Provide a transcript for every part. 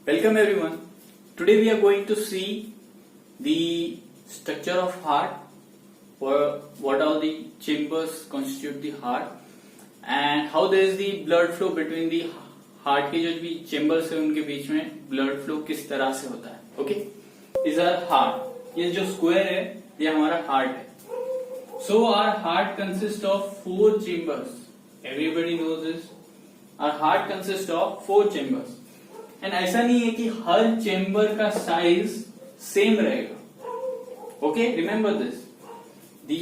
Welcome everyone. Today we are going to see the structure of heart, or what all the chambers constitute the heart, and how there is the blood flow between the heart के जो भी chambers है उनके बीच में blood flow किस तरह से होता है. Okay, is our heart. ये जो square है ये हमारा heart है. So our heart consists of 4 chambers. Everybody knows this. Our heart consists of 4 chambers. And ऐसा नहीं है कि हर चेंबर का साइज सेम रहेगा. Okay, remember this. The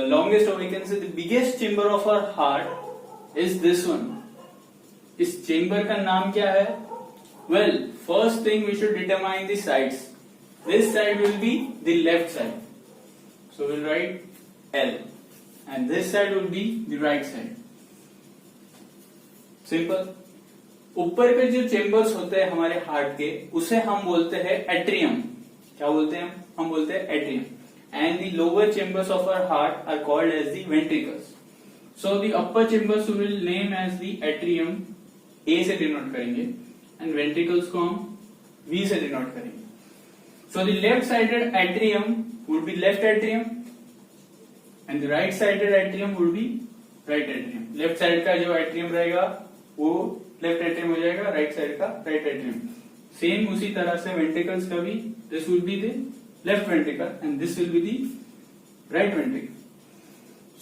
longest, और we can say the biggest chamber of our heart is this one. इस चेंबर का नाम क्या है? Well, first thing we should determine the sides. This side will be the left side, so will write L, and this side will be the right side. Simple. ऊपर के जो chambers होते हैं हमारे हार्ट के, उसे हम बोलते हैं एट्रियम. क्या बोलते हैं हम बोलते हैं atrium. And the lower chambers of our heart are called as the ventricles. So the upper chambers will name as the atrium, A से डिनोट करेंगे, एंड वेंट्रिकल्स को हम वी से डिनोट करेंगे. So the left sided atrium would be left atrium, and the right sided atrium would be right atrium. Left side का जो atrium रहेगा वो लेफ्ट एट्रियम हो जाएगा, राइट साइड का राइट एट्रियम. सेम उसी तरह से वेंट्रिकल्स का भी, this will be the left ventricle and this will be the right ventricle.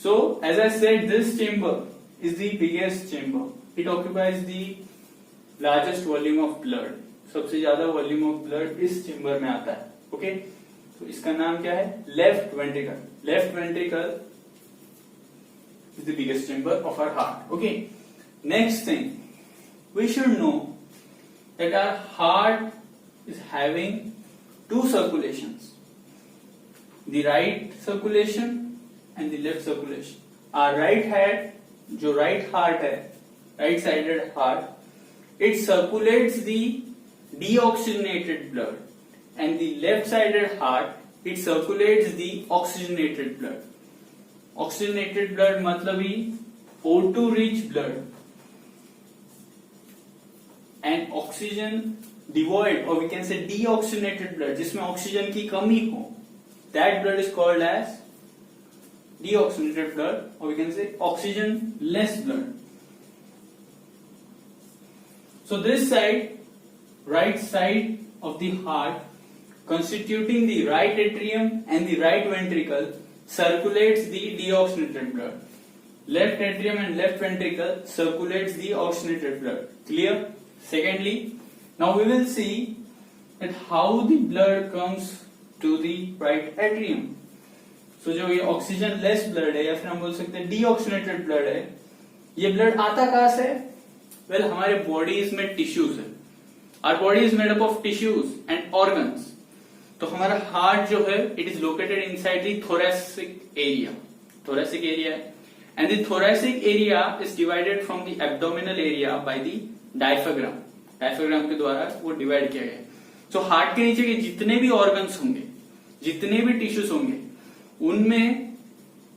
So as I said, this chamber is the biggest chamber. It occupies the largest volume of blood. सबसे ज्यादा volume of blood इस chamber में आता है. Okay, तो इसका नाम क्या है? Left ventricle. Left ventricle is the biggest chamber of our heart. Okay, next thing, we should know that our heart is having 2 circulations, the right circulation and the left circulation. Our right heart, जो right heart है, right sided heart, it circulates the deoxygenated blood, and the left sided heart, it circulates the oxygenated blood. Oxygenated blood मतलब ही O2 rich blood. And oxygen devoid, or we can say deoxygenated blood, जिसमें oxygen की कमी हो, that blood is called as deoxygenated blood, or we can say oxygen less blood. So this side, right side of the heart, constituting the right atrium and the right ventricle, circulates the deoxygenated blood. Left atrium and left ventricle circulates the oxygenated blood. Clear? Secondly, now we will see that how the blood comes to the right atrium. So जो ये oxygen less blood है, या फिर हम बोल सकते हैं deoxygenated blood है, ये ब्लड आता कहां से? वेल, हमारे बॉडीज में टिश्यूज है. Our body is made up of tissues and organs. तो हमारा हार्ट जो है, it is located inside the thoracic area. Thoracic area है, and the thoracic area is divided from the abdominal area by the diaphragm. Diaphragm के द्वारा वो divide किया गया. सो हार्ट के नीचे के जितने भी ऑर्गन्स होंगे, जितने भी टिश्यूज होंगे, उनमें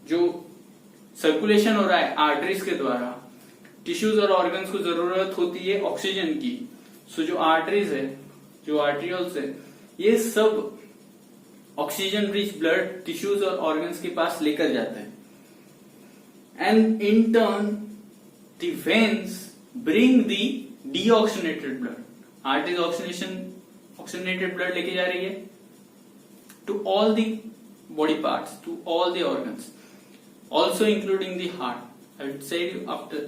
जो सर्कुलेशन हो रहा है आर्टरीज के द्वारा, टिश्यूज और ऑर्गन्स को जरूरत होती है ऑक्सीजन की. सो जो आर्टरीज है, जो आर्ट्रियोल्स है, ये सब ऑक्सीजन रिच ब्लड टिश्यूज और ऑर्गन्स के पास लेकर जाते हैं. And in turn the veins bring the deoxygenated blood. Heart is oxygenated blood लेके जा रही है to all the body parts, to all the organs, also including the heart. I will say you after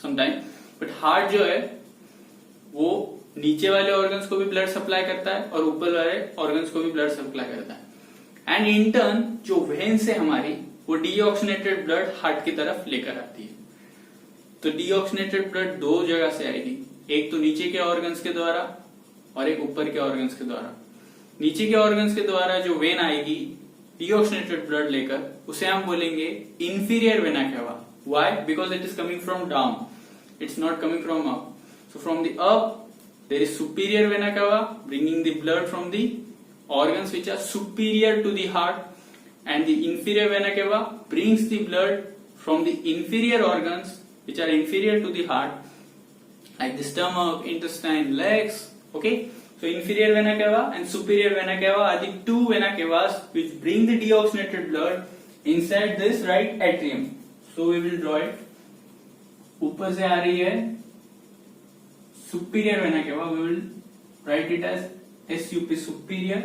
some time. But heart जो है वो नीचे वाले organs को भी blood supply करता है और ऊपर वाले organs को भी blood supply करता है. And in turn जो veins है हमारी, वो deoxygenated blood heart की तरफ लेकर आती है. तो डीऑक्सीनेटेड ब्लड 2 जगह से आएगी, एक तो नीचे के ऑर्गन्स के द्वारा और एक ऊपर के ऑर्गन्स के द्वारा. नीचे के ऑर्गन्स के द्वारा जो वेन आएगी डीऑक्सीनेटेड ब्लड लेकर, उसे हम बोलेंगे inferior vena cava. Why? Because it is coming from down, it's not coming from up. So from the up there is superior vena cava, bringing the blood from the organs which are superior to the heart, and the inferior vena cava brings the blood from the inferior organs which are inferior to the heart like the stomach, intestine, legs. Okay, so inferior vena cava and superior vena cava are the two vena cavas which bring the deoxygenated blood inside this right atrium. So we will draw it. ऊपर से आ रही है superior vena cava, we will write it as SUP, superior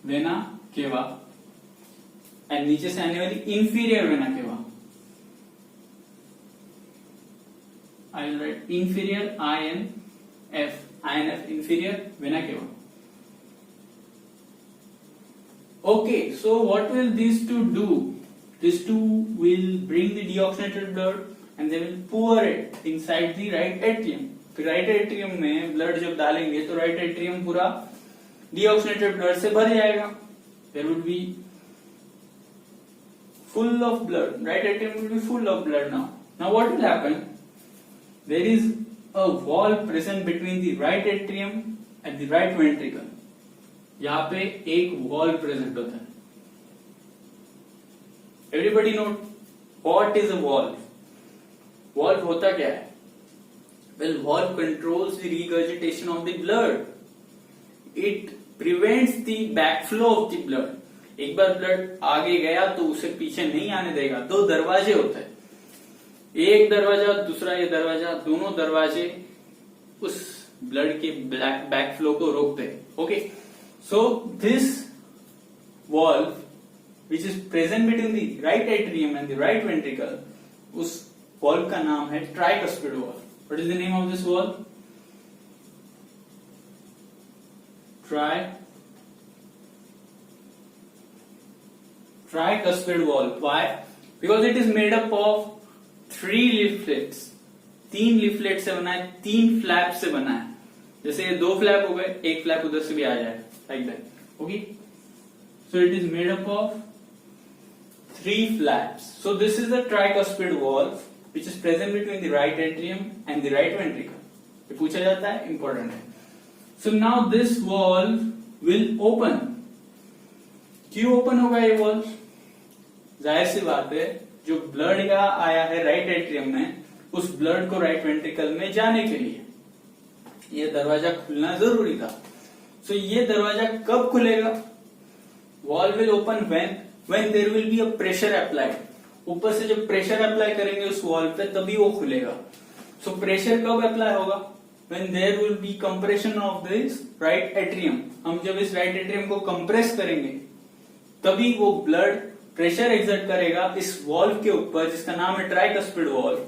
vena cava, and नीचे से आने वाली inferior vena cava, I will write inferior INF, inferior vena cava. Okay, so what will these two do? These two will bring the deoxygenated blood and they will pour it inside the right atrium. तो right atrium में blood जब डालेंगे तो right atrium पूरा deoxygenated blood से भर जाएगा. There will be full of blood. Right atrium will be full of blood now. Now what will happen? There is a wall present between the right atrium and the right ventricle. यहाँ पे एक wall present होता है. Everybody know what is a valve? Valve होता क्या है? Well, valve controls the regurgitation of the blood. It prevents the backflow of the blood. एक बार blood आगे गया तो उसे पीछे नहीं आने देगा. दो दरवाजे होते हैं, एक दरवाजा दूसरा ये दरवाजा, दोनों दरवाजे उस ब्लड के बैकफ्लो को रोकते हैं. Okay, so this valve which is present between the right atrium and the right ventricle, उस valve का नाम है tricuspid valve. What is the name of this valve? Tricuspid valve. Why? Because it is made up of 3 leaflets. 3 leaflets से बना है, 3 flaps से बना है. जैसे ये 2 flap हो गए, एक flap उधर से भी आ जाए, like that. Okay? So it is made up of 3 flaps. So this is the tricuspid valve which is present between the right atrium and the right ventricle. ये पूछा जाता है, important है. So now this valve will open. क्यों open होगा ये valve? जाहिर सी बात है, जो ब्लड का आया है राइट एट्रियम में, उस ब्लड को राइट वेंट्रिकल में जाने के लिए ये दरवाजा खुलना जरूरी था. सो ये दरवाजा कब खुलेगा? Valve will open when there will be a pressure applied. ऊपर से जब प्रेशर अप्लाई करेंगे उस वॉल्व पे तभी वो खुलेगा. सो प्रेशर कब अप्लाई होगा? When there will be compression of this right atrium. हम जब इस राइट एट्रियम को कंप्रेस करेंगे तभी वो ब्लड प्रेशर एक्सर्ट करेगा इस वॉल्व के ऊपर जिसका नाम है tricuspid valve,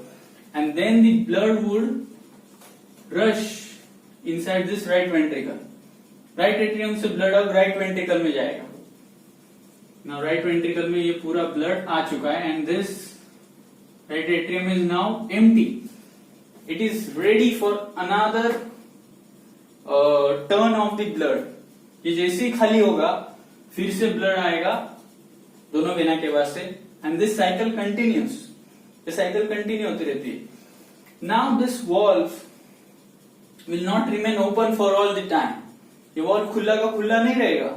and then the blood would rush inside this right ventricle. Right atrium से ब्लड अब राइट वेंट्रिकल में जाएगा. नाउ राइट वेंट्रिकल में ये पूरा ब्लड आ चुका है and this right atrium is now empty. It is ready for another turn off the blood. ये जैसे ही खाली होगा फिर से ब्लड आएगा दोनों वेना के वास्ते, एंड दिस साइकिल कंटिन्यूस. ये साइकिल कंटिन्यू होती रहती है. Now this valve will not remain open for all the time. ये वॉल्व खुला का खुला नहीं रहेगा.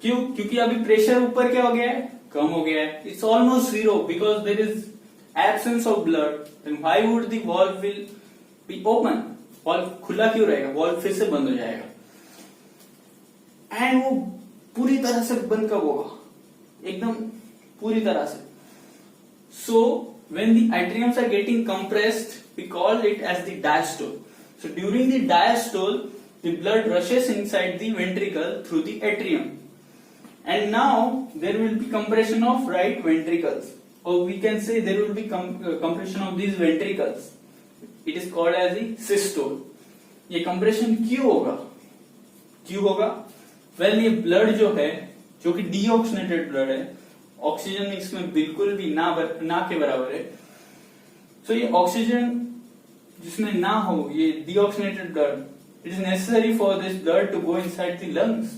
क्यों? क्योंकि अभी प्रेशर ऊपर क्या हो गया है? कम हो गया है. It's almost zero because there is absence of blood. Then why would the valve will be open? Valve खुला क्यों रहेगा? वॉल्व फिर से बंद हो जाएगा. एंड वो पूरी तरह से बंद कब होगा? एकदम पूरी तरह से. सो when the atriums are getting compressed, we call it as the diastole. So during the diastole, the blood rushes inside the ventricle through the atrium, and now there will be compression of right ventricles, or we can say there will be compression of these ventricles. It is called as the systole. ये compression क्यों होगा? क्यों होगा? Well, ये blood जो है, जो कि डीऑक्सीनेटेड ब्लड है, ऑक्सीजन इसमें बिल्कुल भी ना के बराबर है. सो ये ऑक्सीजन जिसमें ना हो, ये deoxygenated blood, it is necessary for this blood to go inside the lungs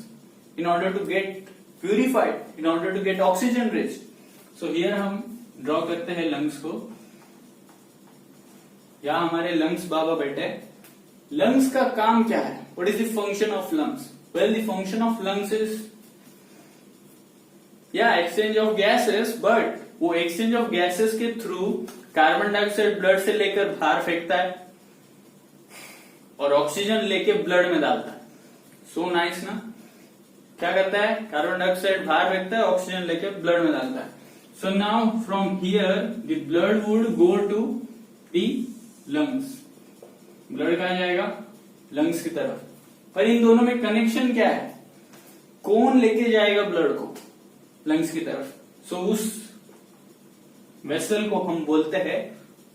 in order to get purified, in order to get oxygen rich. So here हम ड्रॉ करते हैं लंग्स को. यहां हमारे लंग्स बाबा बैठे. लंग्स का काम क्या है? What is the function of lungs? Well, the function of lungs is exchange of gases, but वो एक्सचेंज ऑफ गैसेस के थ्रू कार्बन डाइऑक्साइड ब्लड से लेकर बाहर फेंकता है और ऑक्सीजन लेके ब्लड में डालता है। सो नाइस ना। क्या करता है, कार्बन डाइऑक्साइड बाहर फेंकता है, ऑक्सीजन लेके ब्लड में डालता है। So now from here the blood would go to the lungs. Blood कहाँ जाएगा, लंग्स की तरफ। पर इन दोनों में कनेक्शन क्या है, कौन लेके जाएगा ब्लड को लंग्स की तरफ। सो उस वेसल को हम बोलते हैं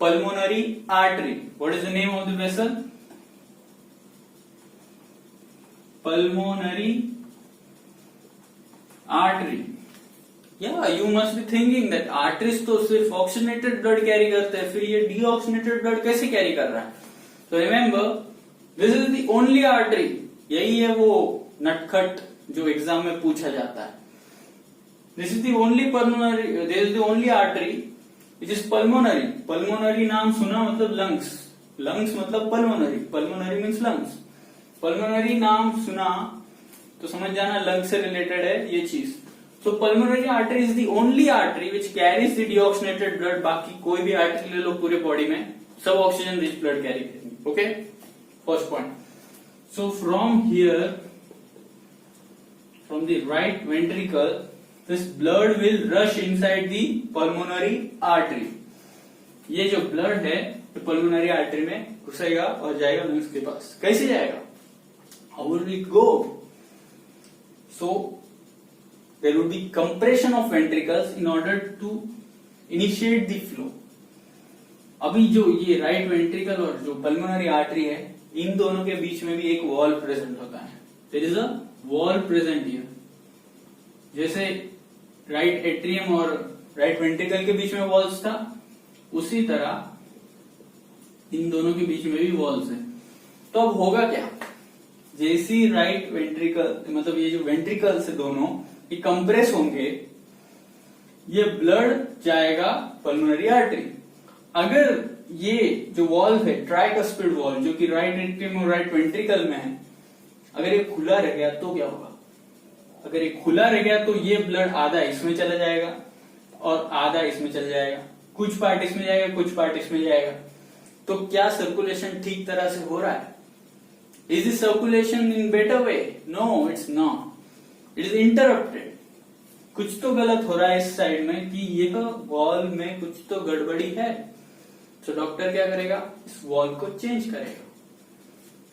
pulmonary artery. What is the name of the vessel, pulmonary artery. या you must be thinking that arteries तो सिर्फ ऑक्सीजनेटेड ब्लड कैरी करते हैं, फिर ये डीऑक्सीजनेटेड ब्लड कैसे कैरी कर रहा है। तो remember this is the only artery. यही है वो नटखट जो एग्जाम में पूछा जाता है। This is the only pulmonary, this is the only artery which is pulmonary. Pulmonary नाम सुना मतलब लंग्स, लंग्स मतलब pulmonary, pulmonary means lungs. Pulmonary नाम सुना तो समझ जाना लंग से रिलेटेड है ये चीज। So pulmonary artery is the only artery which carries the deoxygenated blood. बाकी कोई भी आर्टरी ले लो पूरे बॉडी में, सब ऑक्सीजन रिच ब्लड कैरी करेंगे। Okay, first point. So from here, from the right ventricle, this blood will rush inside the pulmonary artery। ये जो ब्लड है तो पल्मोनरी आर्टरी में घुसेगा और जाएगा लंग्स के पास। कैसे जाएगा, how will it go. So there will be compression of ventricles in order to initiate the flow. अभी जो ये राइट वेंट्रिकल और जो पल्मोनरी आर्टरी है, इन दोनों के बीच में भी एक वॉल प्रेजेंट होता है। There is a wall present here. जैसे राइट एट्रियम और राइट वेंट्रिकल के बीच में वॉल्स था, उसी तरह इन दोनों के बीच में भी वॉल्स है। तो अब होगा क्या, जैसी राइट वेंट्रिकल मतलब ये जो वेंट्रिकल्स है दोनों ये कंप्रेस होंगे, ये ब्लड जाएगा पल्मोनरी आर्टरी। अगर ये जो वॉल्व है ट्राइकस्पिड वॉल्व जो कि राइट एट्रियम और राइट वेंट्रिकल में है, अगर ये खुला रह गया तो क्या होगा। अगर ये खुला रह गया तो ये ब्लड आधा इसमें चला जाएगा और आधा इसमें चला जाएगा, कुछ पार्ट इसमें जाएगा, कुछ पार्ट इसमें जाएगा। तो क्या सर्कुलेशन ठीक तरह से हो रहा है, is this circulation in better way, no it's not, it is interrupted. कुछ तो गलत हो रहा है इस साइड में कि यह वॉल में कुछ तो गड़बड़ी है। तो डॉक्टर क्या करेगा, इस वॉल को चेंज करेगा।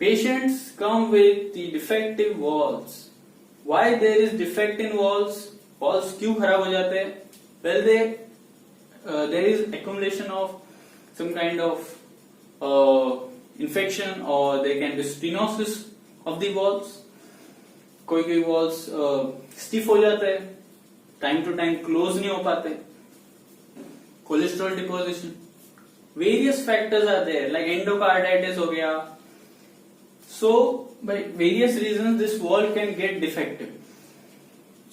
Patients come with the defective walls. Why there is defect in walls? Walls क्यों खराब हो जाते हैं? Well, there is accumulation of some kind of infection, or there can be stenosis of the walls. कोई walls stiff हो जाते हैं, time to time close नहीं हो पाते, cholesterol deposition, various factors are there like endocarditis हो गया। So by various reasons this wall can get defective।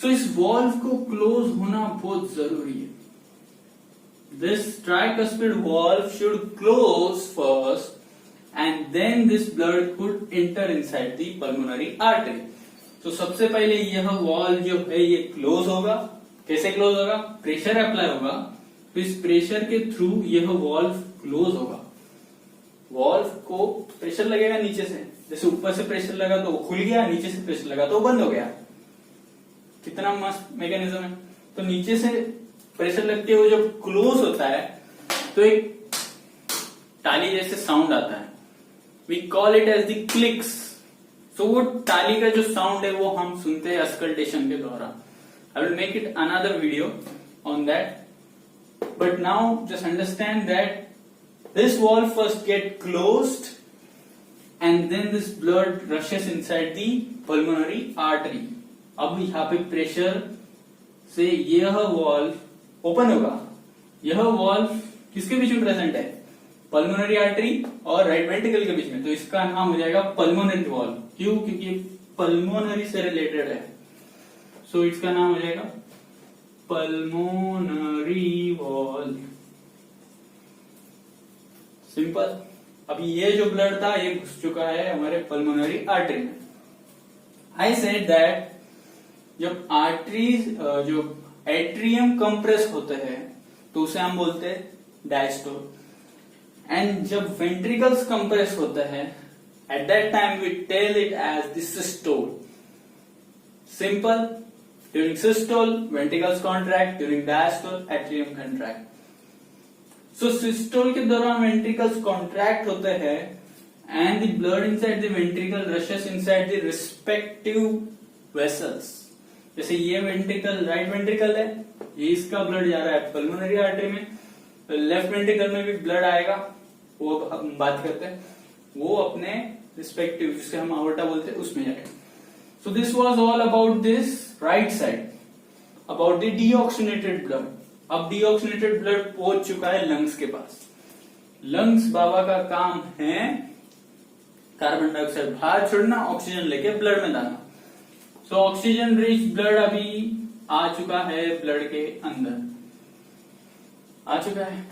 so इस valve को close होना बहुत जरूरी है। this tricuspid valve should close first and then this blood could enter inside the pulmonary artery। तो सबसे पहले यह वॉल्व जो है ये क्लोज होगा। कैसे क्लोज होगा, प्रेशर अप्लाई होगा, तो इस प्रेशर के थ्रू यह वॉल्व क्लोज होगा। वॉल्व को प्रेशर लगेगा नीचे से, जैसे ऊपर से प्रेशर लगा तो वो खुल गया, नीचे से प्रेशर लगा तो वो बंद हो गया। कितना मस्त मैकेनिज्म है। तो नीचे से प्रेशर लगते हुए जब क्लोज होता है तो एक ताली जैसे साउंड आता है, we call it as the clicks. So वो ताली का जो साउंड है वो हम सुनते हैं अस्कल्टेशन के द्वारा। I will make it another video on that, but now just understand that this valve first get closed and then this blood rushes inside the pulmonary artery। अब यहाँ पे प्रेशर से यह valve ओपन होगा। यह valve किसके बीच में present है, पल्मोनरी आर्टरी और राइट वेंट्रिकल के बीच में। तो इसका नाम हो जाएगा पल्मोनरी valve। क्यों, क्योंकि पल्मोनरी से रिलेटेड है। सो इसका नाम हो जाएगा पल्मोनरी valve। सिंपल। अभी ये जो ब्लड था ये घुस चुका है हमारे पल्मोनरी आर्टरी में। आई सेड दैट जब आर्टरीज जो एट्रियम कंप्रेस होते हैं तो उसे हम बोलते हैं डायस्टोल। एंड जब वेंट्रिकल्स कंप्रेस होता है, at that time we tell it as the systole. Simple, during systole ventricles contract, during diastole atrium contract. So systole के दौरान वेंट्रिकल्स कॉन्ट्रैक्ट होते हैं and the blood inside the ventricle rushes inside the respective vessels। जैसे ये ventricle right ventricle है, ये इसका blood जा रहा है पल्मोनरी आर्टरी में, तो लेफ्ट वेंट्रिकल में भी ब्लड आएगा, वो हम बात करते हैं, वो अपने रिस्पेक्टिव जिसे हम आवर्टा बोलते हैं उसमें जाएगा। So this was all about this right side, about the deoxygenated blood. अब डीऑक्सीनेटेड ब्लड पहुंच चुका है लंग्स के पास। लंग्स बाबा का काम है कार्बन डाइऑक्साइड बाहर छोड़ना, ऑक्सीजन लेके ब्लड में डालना। सो ऑक्सीजन रिच ब्लड अभी आ चुका है ब्लड के अंदर, आ चुका है।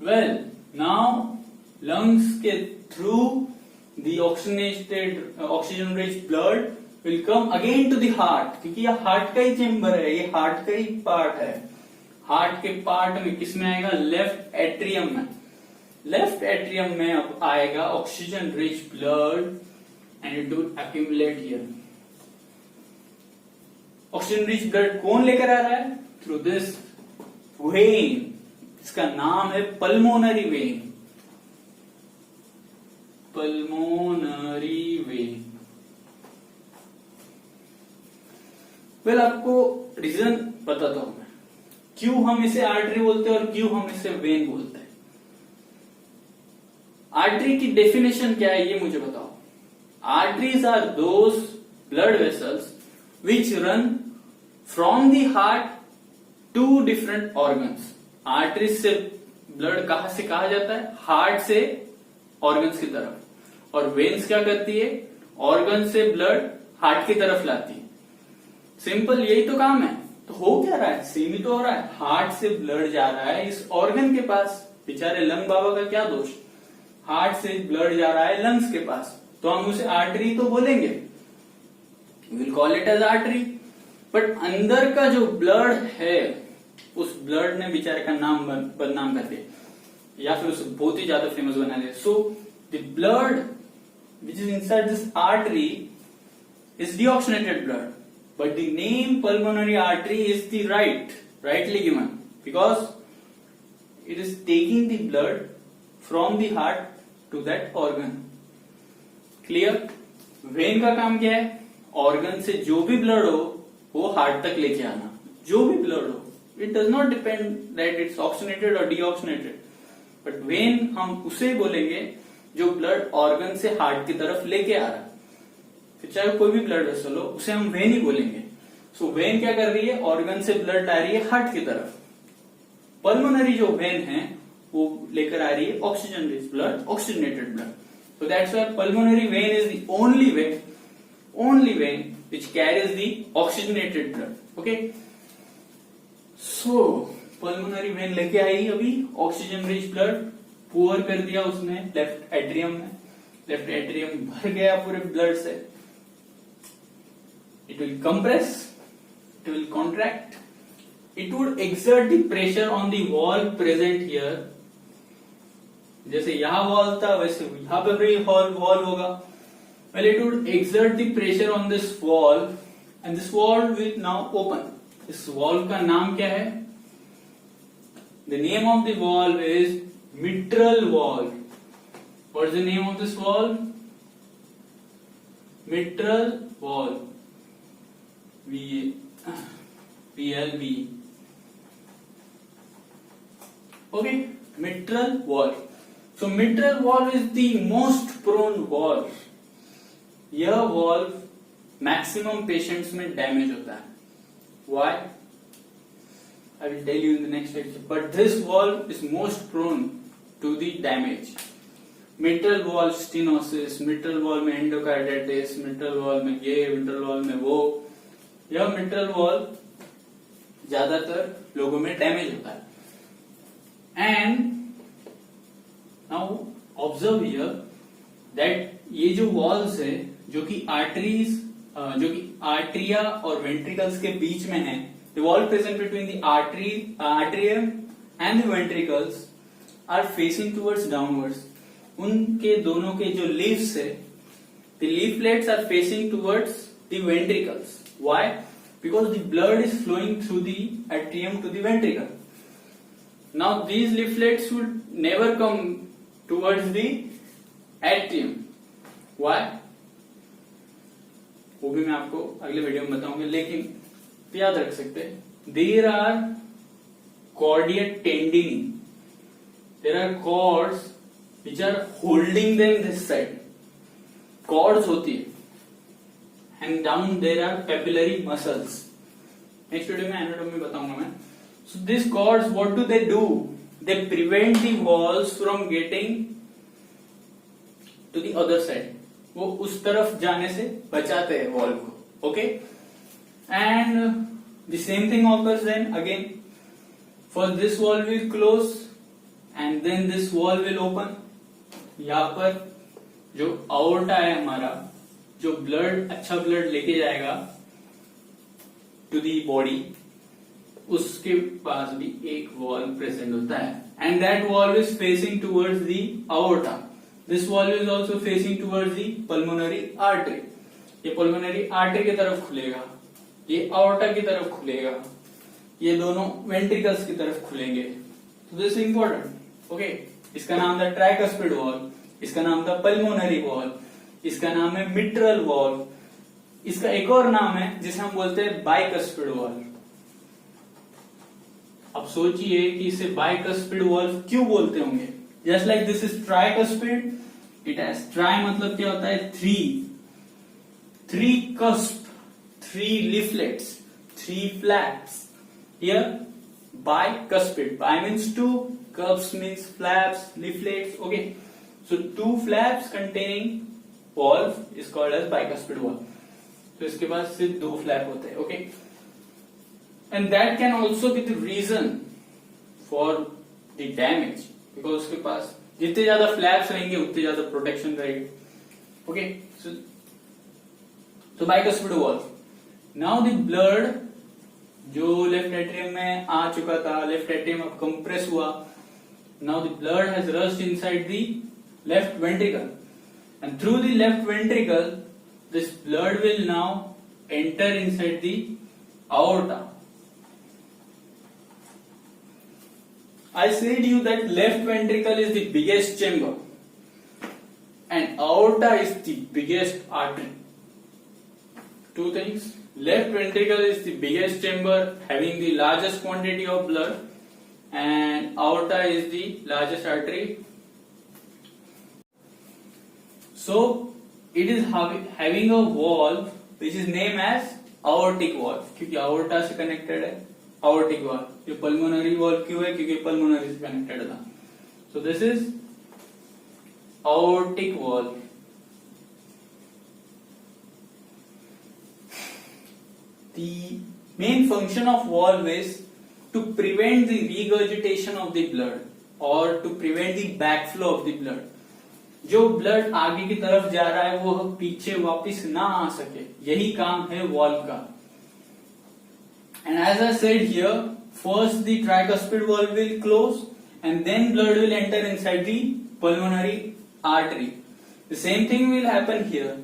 वेल नाउ लंग्स के through the oxygenated oxygen rich blood will come again to the heart, क्योंकि ये हार्ट का ही चेम्बर है, ये हार्ट का ही पार्ट है। हार्ट के पार्ट में किसमें आएगा? लेफ्ट एट्रियम में। लेफ्ट एट्रियम में अब आएगा oxygen rich blood and it will accumulate here. Oxygen rich blood कौन लेकर आ रहा है? थ्रू दिस वेन, इसका नाम है pulmonary vein. Pulmonary vein. Well आपको रीजन बताता हूं मैं, क्यों हम इसे आर्टरी बोलते हैं और क्यों हम इसे वेन बोलते हैं। आर्टरी की डेफिनेशन क्या है ये मुझे बताओ। Arteries are those blood vessels which run from the heart to different organs. Arteries से ब्लड कहां से कहा जाता है? हार्ट से ऑर्गन्स की तरफ। और वेन्स क्या करती है? ऑर्गन से ब्लड हार्ट की तरफ लाती है। सिंपल, यही तो काम है। तो हो क्या रहा है? सेम ही तो हो रहा है। हार्ट से ब्लड जा रहा है इस ऑर्गन के पास। बेचारे लंग बाबा का क्या दोष? हार्ट से ब्लड जा रहा है लंग्स के पास, तो हम उसे आर्टरी तो बोलेंगे, will call it as artery. But अंदर का जो ब्लड है, उस ब्लड ने बेचारे का नाम बदनाम कर दिया, या फिर उसे बहुत ही ज्यादा फेमस बना दिया। So the blood which is inside this artery is deoxygenated blood, but the name pulmonary artery is the rightly given because it is taking the blood from the heart to that organ। Clear? When का काम क्या है? Organ से जो भी blood हो वो heart तक लेके आना, जो भी ब्लड हो। It does not depend that it's oxygenated और डीऑक्सीनेटेड, बट वेन हम उसे बोलेंगे जो ब्लड ऑर्गन से हार्ट की तरफ लेके आ रहा है। फिर चाहे कोई भी ब्लड वेसल हो, उसे हम वेन ही बोलेंगे। सो वेन क्या कर रही है? ऑर्गन से ब्लड ला रही है हार्ट की तरफ। पल्मोनरी जो वेन है वो लेकर आ रही है oxygen rich blood, oxygenated blood. So that's why pulmonary vein is the only vein which carries the oxygenated blood. Okay? So pulmonary vein लेके आई अभी ऑक्सीजन रिच ब्लड, पुअर कर दिया उसने लेफ्ट एट्रियम में। लेफ्ट एट्रियम भर गया पूरे blood से। It will compress, it will contract, it would exert the pressure on the wall present here। जैसे यहां वॉल था वैसे यहां पर भी वॉल होगा। Well, it would exert the pressure on this wall and this wall will now open। इस wall का नाम क्या है? The name of the valve is mitral valve। What is the name of this valve? Mitral valve। VLV। Okay, mitral valve। So mitral valve is the most prone valve। यह valve maximum patients में damage होता है। Why? I will tell you in the next lecture. But this valve is most prone to the damage। mitral valve stenosis, mitral valve में endocarditis, mitral valve में ये, mitral valve में वो। यह mitral valve ज्यादातर लोगों में डैमेज होता है। And now observe here that ये जो वॉल्स है जो कि आर्टरीज जो कि आर्ट्रिया और वेंट्रिकल्स के बीच में है, the wall present between the artery atrium and the ventricles are facing towards downwards. उनके दोनों के जो leaves है, the leaflets are facing towards the ventricles. Why? Because the blood is flowing through the atrium to the ventricle. Now these leaflets would never come towards the atrium. Why? वो भी मैं आपको अगले वीडियो में बताऊंगा, लेकिन याद रख सकते हैं there are cordial tendineae, there are cords which are holding them this side, cords होती है and down there are papillary muscles. Next video में एनाटॉमी बताऊंगा मैं. So this cords what do they do? They prevent the walls from getting to the other side. वो उस तरफ जाने से बचाते हैं वॉल को. Okay, and the same thing occurs then again. First this wall will close and then this wall will open. यहां पर जो आउर्टा है हमारा, जो ब्लड, अच्छा ब्लड लेके जाएगा टू दी बॉडी, उसके पास भी एक वॉल प्रेजेंट होता है and that wall is facing towards the aorta. This wall is also facing towards the pulmonary artery. ये pulmonary artery की तरफ खुलेगा, ये aorta की तरफ खुलेगा, ये दोनों ventricles की तरफ खुलेंगे. So this is important. Okay, इसका नाम था tricuspid wall, इसका नाम था pulmonary wall, इसका नाम है mitral wall, इसका एक और नाम है जिसे हम बोलते हैं bicuspid wall. अब सोचिए कि इसे bicuspid wall क्यों बोलते होंगे. Just like this is tricuspid, it has tri मतलब क्या होता है? three cusp, three leaflets, three flaps. Here bicuspid, bi means two, cusp means flaps, leaflets. Okay, so two flaps containing valve is called as bicuspid valve. तो इसके पास सिर्फ दो flap होते हैं. Okay, and that can also be the reason for the damage. Because उसके पास जितने ज्यादा flaps रहेंगे उतने ज्यादा प्रोटेक्शन रहेगी. Okay, so bicuspid valve. Now the blood जो लेफ्ट एट्रियम में आ चुका था, लेफ्ट एट्रियम अब कंप्रेस हुआ. Now the blood has rushed inside the left ventricle and through the left ventricle this blood will now enter inside the aorta. I said you that left ventricle is the biggest chamber and aorta is the biggest artery. Two things. Left ventricle is the biggest chamber having the largest quantity of blood and aorta is the largest artery. So it is having a valve which is named as aortic valve क्योंकि aorta से connected है. aortic valve. ये pulmonary valve क्यों है? क्योंकि pulmonary से connected था. So this is aortic valve. The main function of valve is to prevent the regurgitation of the blood or to prevent the backflow of the blood. जो blood आगे की तरफ जा रहा है वो पीछे वापस ना आ सके, यही काम है valve का. And as I said here, first the tricuspid valve will close and then blood will enter inside the pulmonary artery. The same thing will happen here.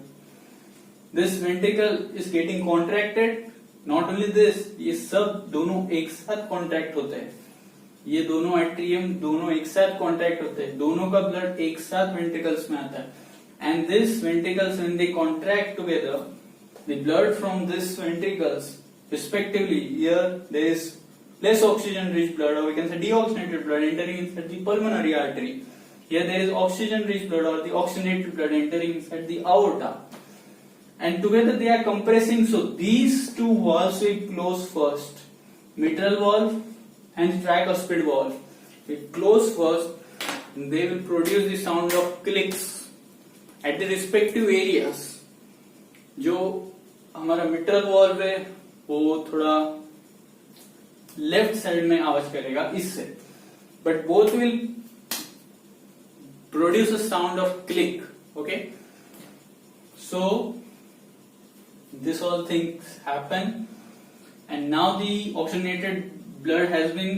This ventricle is getting contracted. Not only this, ये सब दोनों एक साथ contract होते हैं. ये दोनों atrium दोनों एक साथ कॉन्ट्रैक्ट होते हैं. दोनों का ब्लड एक साथ वेंट्रिकल्स में आता है. And this ventricles when they contract together, the blood from this ventricles respectively, here there is less oxygen rich blood or we can say deoxygenated blood entering inside the pulmonary artery. Here there is oxygen rich blood or the oxygenated blood entering inside the aorta. And together they are compressing, so these two valves will close first. Mitral valve and tricuspid valve will close first and they will produce the sound of clicks at the respective areas. जो हमारा mitral valve है वो थोड़ा left side में आवाज करेगा इससे, but both will produce a sound of click. Okay, so this all things happen and now the oxygenated blood has been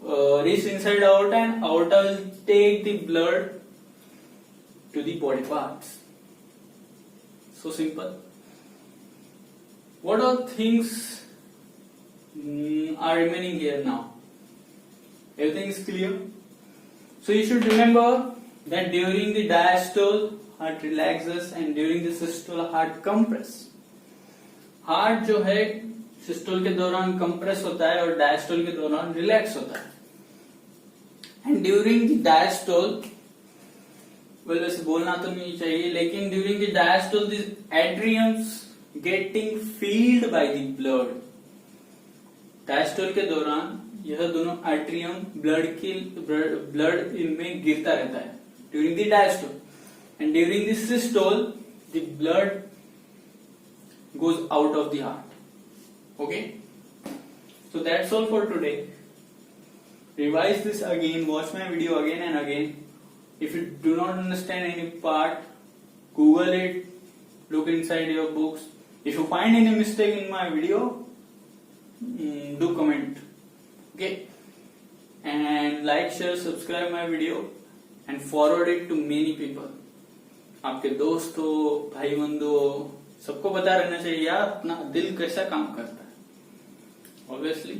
reach inside aorta and aorta will take the blood to the body parts. So simple. What all things are remaining here now? Everything is clear. So you should remember that during the diastole heart relaxes and during the systole heart compress. Heart जो है systole के दौरान compress होता है और diastole के दौरान relax होता है. And during the diastole, well वैसे बोलना तो नहीं चाहिए, लेकिन during the diastole the atriums getting filled by the blood. Diastole के दौरान यह दोनों एट्रियम ब्लड इनमें गिरता रहता है during the diastole. And during the systole the blood goes out of the heart. Okay, so that's all for today. Revise this again, watch my video again and again. If you do not understand any part, Google it, look inside your books. If you find any mistake in my video, do comment. Okay, and like, share, subscribe my video and forward it to many people. आपके दोस्तों, भाई बंधुओं, सबको पता रहना चाहिए यार अपना दिल कैसा काम करता है. Obviously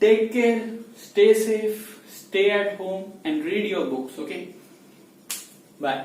take care, stay safe, stay at home and read your books. Okay, bye.